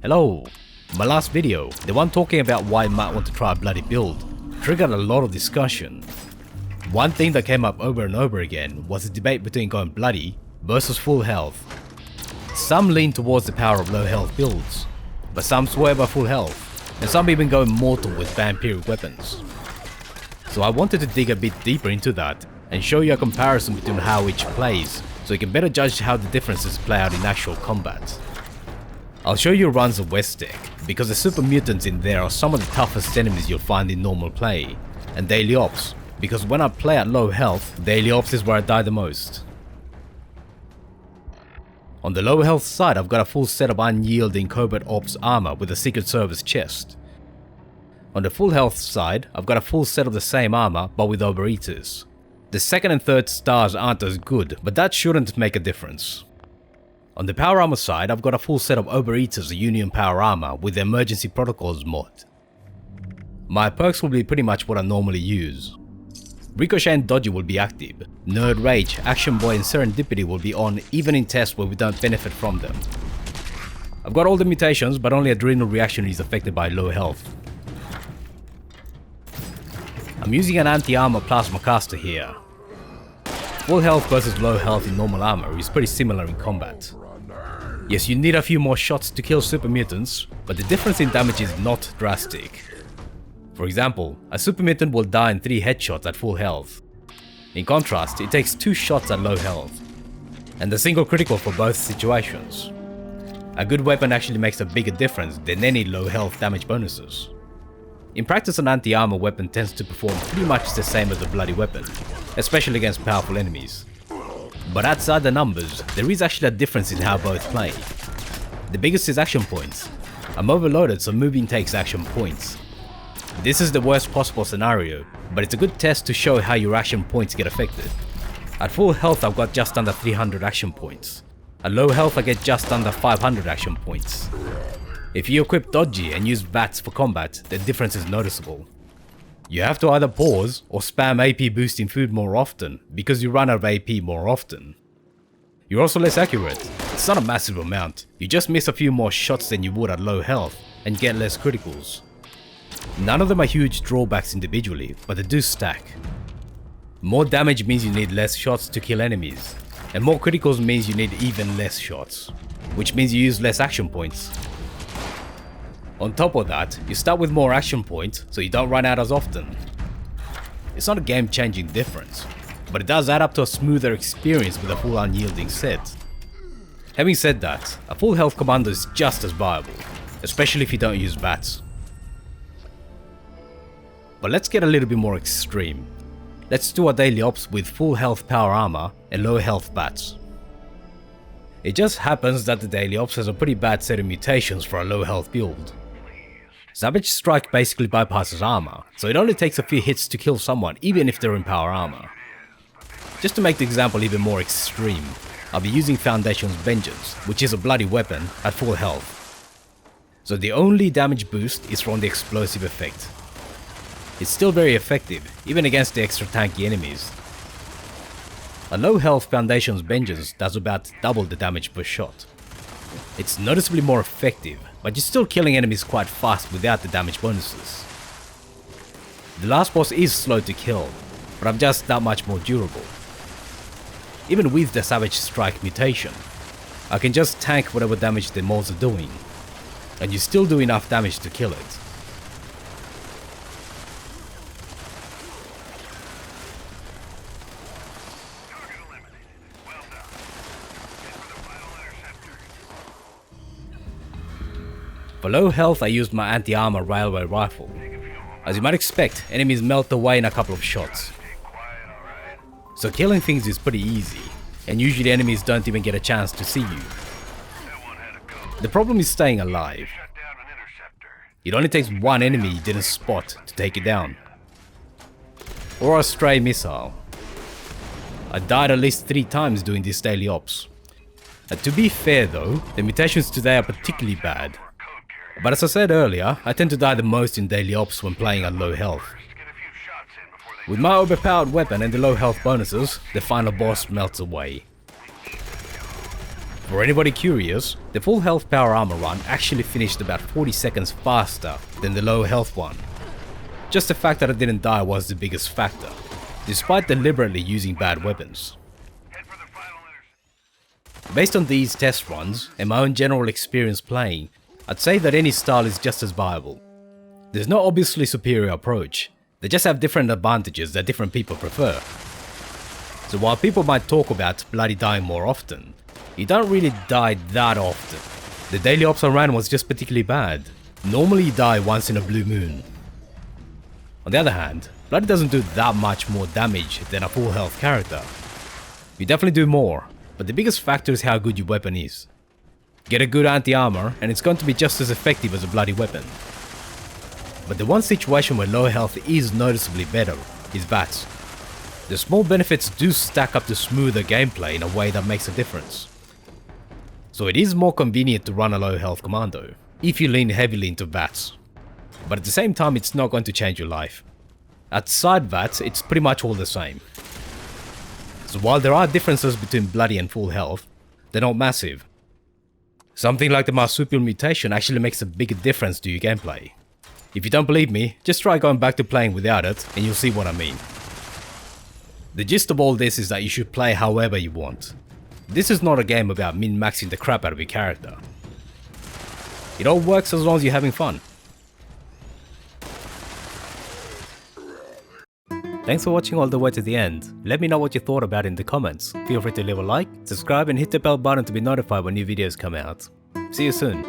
Hello! My last video, the one talking about why you might want to try a bloody build, triggered a lot of discussion. One thing that came up over and over again was the debate between going bloody versus full health. Some lean towards the power of low health builds, but some swear by full health, and some even go mortal with vampiric weapons. So I wanted to dig a bit deeper into that and show you a comparison between how each plays, so you can better judge how the differences play out in actual combat. I'll show you runs of Westec, because the super mutants in there are some of the toughest enemies you'll find in normal play, and daily ops, because when I play at low health, daily ops is where I die the most. On the low health side, I've got a full set of unyielding covert ops armor with a Secret Service chest. On the full health side, I've got a full set of the same armor but with overeaters. The second and third stars aren't as good, but that shouldn't make a difference. On the power armor side, I've got a full set of overeaters Union power armor with the emergency protocols mod. My perks will be pretty much what I normally use. Ricochet and Dodgy will be active, Nerd Rage, Action Boy and Serendipity will be on even in tests where we don't benefit from them. I've got all the mutations, but only Adrenal Reaction is affected by low health. I'm using an anti-armor plasma caster here. Full health versus low health in normal armor is pretty similar in combat. Yes, you need a few more shots to kill super mutants, but the difference in damage is not drastic. For example, a super mutant will die in 3 headshots at full health. In contrast, it takes 2 shots at low health, and a single critical for both situations. A good weapon actually makes a bigger difference than any low health damage bonuses. In practice, an anti-armor weapon tends to perform pretty much the same as a bloody weapon, especially against powerful enemies. But outside the numbers, there is actually a difference in how both play. The biggest is action points. I'm overloaded, so moving takes action points. This is the worst possible scenario, but it's a good test to show how your action points get affected. At full health, I've got just under 300 action points. At low health, I get just under 500 action points. If you equip Dodgy and use VATS for combat, the difference is noticeable. You have to either pause or spam AP boosting food more often, because you run out of AP more often. You're also less accurate. It's not a massive amount, you just miss a few more shots than you would at low health, and get less criticals. None of them are huge drawbacks individually, but they do stack. More damage means you need less shots to kill enemies, and more criticals means you need even less shots, which means you use less action points. On top of that, you start with more action points, so you don't run out as often. It's not a game-changing difference, but it does add up to a smoother experience with a full unyielding set. Having said that, a full health commando is just as viable, especially if you don't use VATS. But let's get a little bit more extreme. Let's do a daily ops with full health power armor and low health VATS. It just happens that the daily ops has a pretty bad set of mutations for a low health build. Savage Strike basically bypasses armor, so it only takes a few hits to kill someone even if they're in power armor. Just to make the example even more extreme, I'll be using Foundation's Vengeance, which is a bloody weapon, at full health. So the only damage boost is from the explosive effect. It's still very effective, even against the extra tanky enemies. A low health Foundation's Vengeance does about double the damage per shot. It's noticeably more effective, but you're still killing enemies quite fast without the damage bonuses. The last boss is slow to kill, but I'm just that much more durable. Even with the Savage Strike mutation, I can just tank whatever damage the mods are doing, and you still do enough damage to kill it. For low health, I used my anti-armor railway rifle. As you might expect, enemies melt away in a couple of shots. So killing things is pretty easy, and usually enemies don't even get a chance to see you. The problem is staying alive. It only takes one enemy you didn't spot to take it down. Or a stray missile. I died at least 3 times doing this daily ops. To be fair though, the mutations today are particularly bad. But as I said earlier, I tend to die the most in daily ops when playing at low health. With my overpowered weapon and the low health bonuses, the final boss melts away. For anybody curious, the full health power armor run actually finished about 40 seconds faster than the low health one. Just the fact that I didn't die was the biggest factor, despite deliberately using bad weapons. Based on these test runs and my own general experience playing, I'd say that any style is just as viable. There's no obviously superior approach, they just have different advantages that different people prefer. So while people might talk about bloody dying more often, you don't really die that often. The daily ops I ran was just particularly bad. Normally you die once in a blue moon. On the other hand, bloody doesn't do that much more damage than a full health character. You definitely do more, but the biggest factor is how good your weapon is. Get a good anti-armor and it's going to be just as effective as a bloody weapon. But the one situation where low health is noticeably better is VATS. The small benefits do stack up to smoother gameplay in a way that makes a difference. So it is more convenient to run a low health commando, if you lean heavily into VATS. But at the same time it's not going to change your life. Outside VATS it's pretty much all the same. So while there are differences between bloody and full health, they're not massive. Something like the marsupial mutation actually makes a bigger difference to your gameplay. If you don't believe me, just try going back to playing without it and you'll see what I mean. The gist of all this is that you should play however you want. This is not a game about min-maxing the crap out of your character. It all works as long as you're having fun. Thanks for watching all the way to the end. Let me know what you thought about it in the comments. Feel free to leave a like, subscribe and hit the bell button to be notified when new videos come out. See you soon.